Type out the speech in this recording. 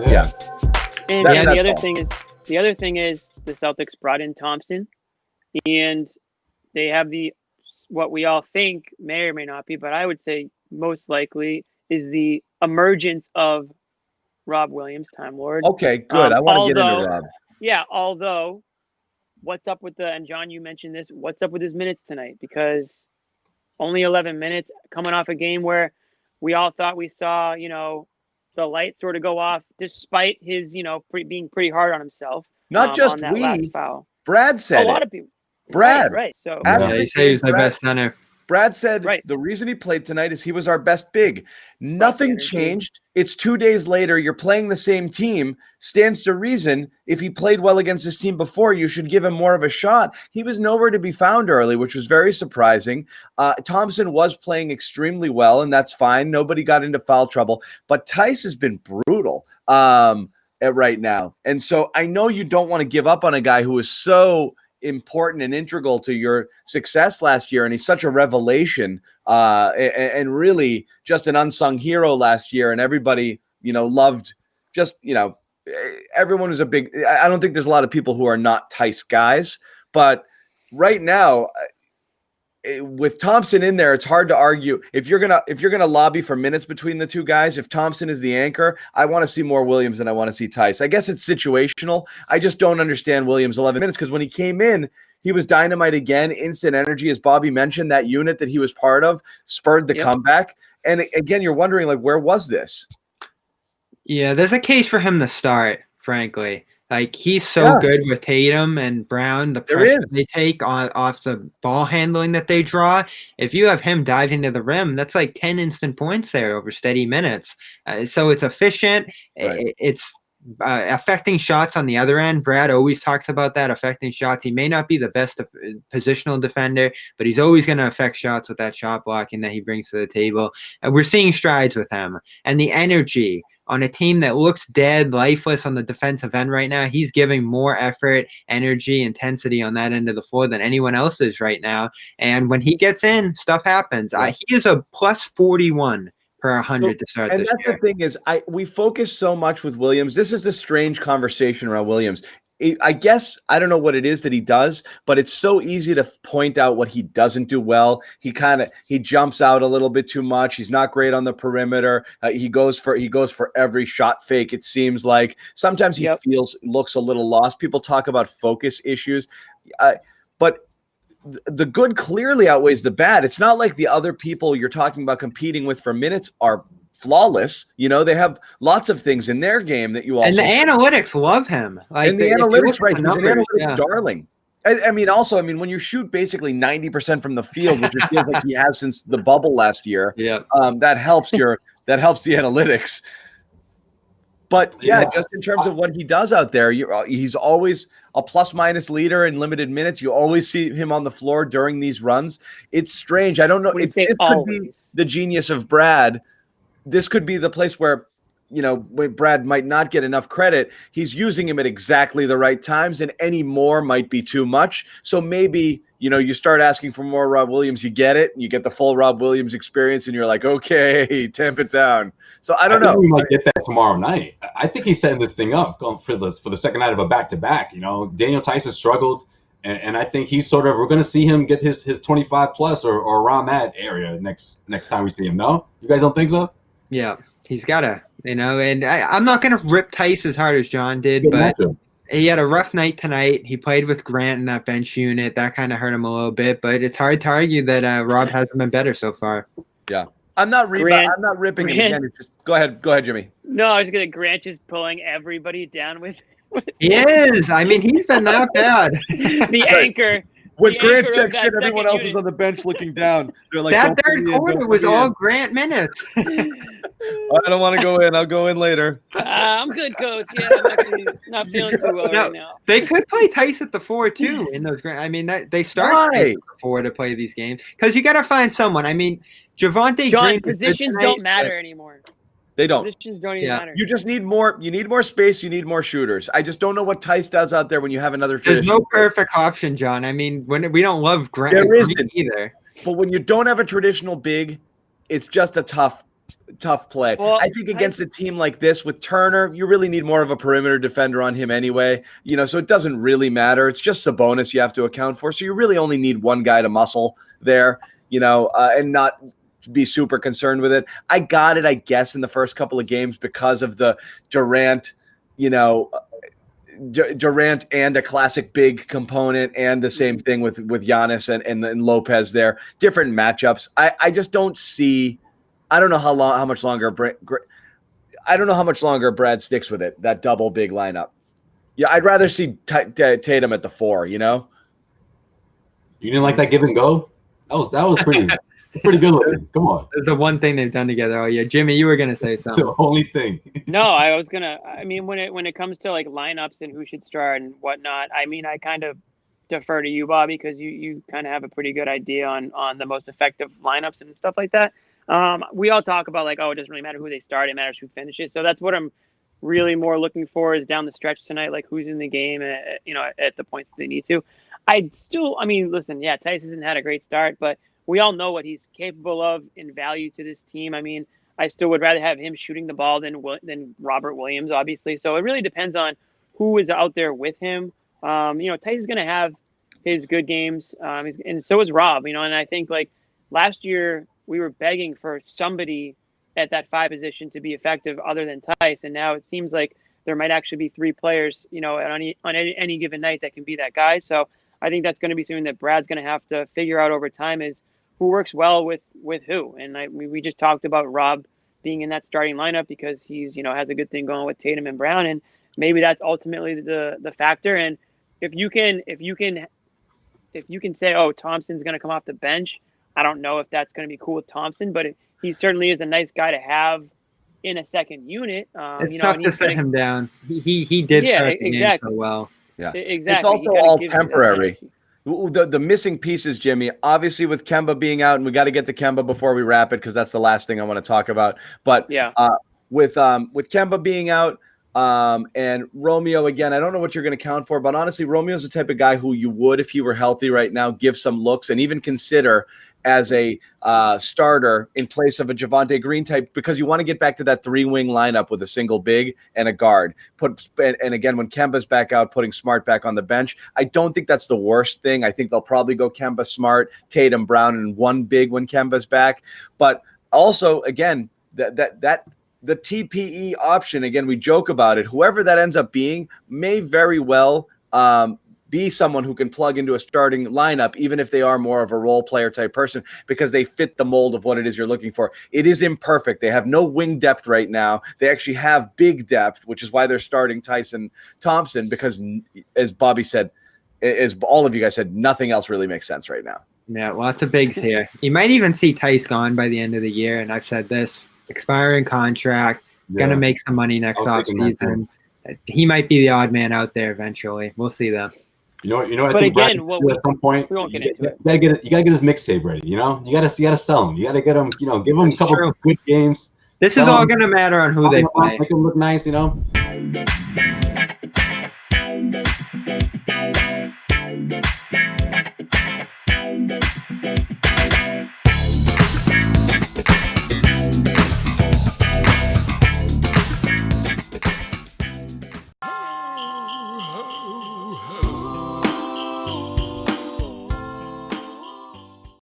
Yeah. And the other thing is the Celtics brought in Thompson, and they have what we all think may or may not be, but I would say most likely is the emergence of Rob Williams, Time Lord. Okay, good. I want to get into Rob. Yeah, although what's up with and John, you mentioned this, what's up with his minutes tonight? Because only 11 minutes coming off a game where we all thought we saw, the light sort of go off despite his, being pretty hard on himself. Not just on that last foul. Brad said a lot of people. Brad. Right. So he said he's the best center. Brad said the reason he played tonight is he was our best big. Nothing changed. It's 2 days later. You're playing the same team. Stands to reason if he played well against this team before, you should give him more of a shot. He was nowhere to be found early, which was very surprising. Thompson was playing extremely well, and that's fine. Nobody got into foul trouble. But Tice has been brutal right now. And so I know you don't want to give up on a guy who is so important and integral to your success last year, and he's such a revelation and really just an unsung hero last year, and everybody loved everyone was a big I don't think there's a lot of people who are not Tice guys, but right now with Thompson in there, it's hard to argue. If you're gonna lobby for minutes between the two guys, if Thompson is the anchor, I want to see more Williams than I want to see Tice. I guess it's situational. I just don't understand Williams 11 minutes because when he came in, he was dynamite again, instant energy, as Bobby mentioned. That unit that he was part of spurred the comeback. And again, you're wondering where was this? Yeah, there's a case for him to start, frankly. He's so good with Tatum and Brown, the pressure they take off the ball handling that they draw. If you have him diving to the rim, that's 10 instant points there over steady minutes. So it's efficient. Right. It's affecting shots on the other end. Brad always talks about that, affecting shots. He may not be the best positional defender, but he's always going to affect shots with that shot blocking that he brings to the table. And we're seeing strides with him. And the energy on a team that looks dead, lifeless on the defensive end right now, he's giving more effort, energy, intensity on that end of the floor than anyone else is right now. And when he gets in, stuff happens. He is a plus 41 per 100 to start this year. And that's the thing is, we focus so much with Williams. This is the strange conversation around Williams. I guess I don't know what it is that he does, but it's so easy to point out what he doesn't do well. He jumps out a little bit too much. He's not great on the perimeter. He goes for every shot fake. It seems like sometimes he looks a little lost. People talk about focus issues, but the good clearly outweighs the bad. It's not like the other people you're talking about competing with for minutes are flawless. They have lots of things in their game that you also. And the analytics love him. And the analytics, right? He's an analytics darling. I mean, when you shoot basically 90% from the field, which it feels like he has since the bubble last year, that helps the analytics. But just in terms of what he does out there, he's always a plus-minus leader in limited minutes. You always see him on the floor during these runs. It's strange. I don't know. It could be the genius of Brad. This could be the place where, Brad might not get enough credit. He's using him at exactly the right times, and any more might be too much. So maybe, you start asking for more Rob Williams, you get it, and you get the full Rob Williams experience, and you're like, okay, tamp it down. So I don't know. We might get that tomorrow night. I think he's setting this thing up for the second night of a back-to-back. Daniel Tice has struggled, and I think he's we're going to see him get his 25 plus or around that area next time we see him. No? You guys don't think so? Yeah, he's got to, and I'm not going to rip Tice as hard as John did, but he had a rough night tonight. He played with Grant in that bench unit. That kind of hurt him a little bit, but it's hard to argue that Rob hasn't been better so far. Yeah. I'm not ripping him again. Just go ahead, Jimmy. No, I was going to Grant just pulling everybody down with. He is. I mean, he's been that bad. The anchor. When Grant checks in, everyone else is on the bench looking down. They're like, that third quarter was all Grant minutes. I don't want to go in. I'll go in later. I'm good, Coach. Yeah, I'm actually not feeling too well right now. They could play Tice at the 4 too in those. I mean, they start at the 4 to play these games because you got to find someone. I mean, Javonte. John, positions don't matter anymore. They don't. Positions don't even matter. You just need more. You need more space. You need more shooters. I just don't know what Tice does out there when you have another. There's no perfect option, John. I mean, when we don't love Grant there isn't either. But when you don't have a traditional big, it's just a tough tough play. Well, I think against a team like this with Turner, you really need more of a perimeter defender on him anyway. So it doesn't really matter. It's just Sabonis you have to account for. So you really only need one guy to muscle there, and not be super concerned with it. I got it, I guess, in the first couple of games because of the Durant, Durant and a classic big component, and the same thing with Giannis and Lopez there. Different matchups. I just don't see. I don't know how much longer Brad sticks with it. That double big lineup. Yeah, I'd rather see Tatum at the 4. You didn't like that give and go? That was pretty. Pretty good looking. Come on. It's the one thing they've done together all year. Jimmy, you were gonna say something. The only thing. No, I was gonna. I mean, when it comes to like lineups and who should start and whatnot, I mean, I kind of defer to you, Bobby, because you kind of have a pretty good idea on the most effective lineups and stuff like that. We all talk about like, oh, it doesn't really matter who they start; it matters who finishes. So that's what I'm really more looking for is down the stretch tonight, like who's in the game, at the points that they need to. Listen, yeah, Tice hasn't had a great start, but we all know what he's capable of in value to this team. I mean, I still would rather have him shooting the ball than Robert Williams, obviously. So it really depends on who is out there with him. Tice is going to have his good games, and so is Rob. And I think like last year we were begging for somebody at that 5 position to be effective other than Tice, and now it seems like there might actually be 3 players, on any given night that can be that guy. So I think that's going to be something that Brad's going to have to figure out over time is who works well with who. And we just talked about Rob being in that starting lineup because he's, has a good thing going with Tatum and Brown. And maybe that's ultimately the factor. And if you can say, oh, Thompson's going to come off the bench, I don't know if that's going to be cool with Thompson, but he certainly is a nice guy to have in a second unit. It's tough to set him down. He did start the game so well. Yeah, exactly. It's also all temporary. The missing pieces, Jimmy, obviously with Kemba being out, and we got to get to Kemba before we wrap it because that's the last thing I want to talk about. But with Kemba being out and Romeo, again, I don't know what you're going to count for, but honestly, Romeo's the type of guy who you would, if he were healthy right now, give some looks and even consider as a starter in place of a Javonte Green type, because you want to get back to that 3-wing lineup with a single big and a guard. And again, when Kemba's back out, putting Smart back on the bench. I don't think that's the worst thing. I think they'll probably go Kemba, Smart, Tatum, Brown, and 1 big when Kemba's back. But also, again, the TPE option, again, we joke about it. Whoever that ends up being may very well be someone who can plug into a starting lineup, even if they are more of a role player type person, because they fit the mold of what it is you're looking for. It is imperfect. They have no wing depth right now. They actually have big depth, which is why they're starting Tristan Thompson, because as Bobby said, as all of you guys said, nothing else really makes sense right now. Yeah, lots of bigs here. You might even see Tice gone by the end of the year, and I've said this, expiring contract, gonna make some money next offseason. He might be the odd man out there eventually. We'll see though. You know. But again, at some point, you gotta get his mixtape ready. You gotta sell him. You gotta get him. Give him a couple of good games. This is all gonna matter on who they play. Make him look nice.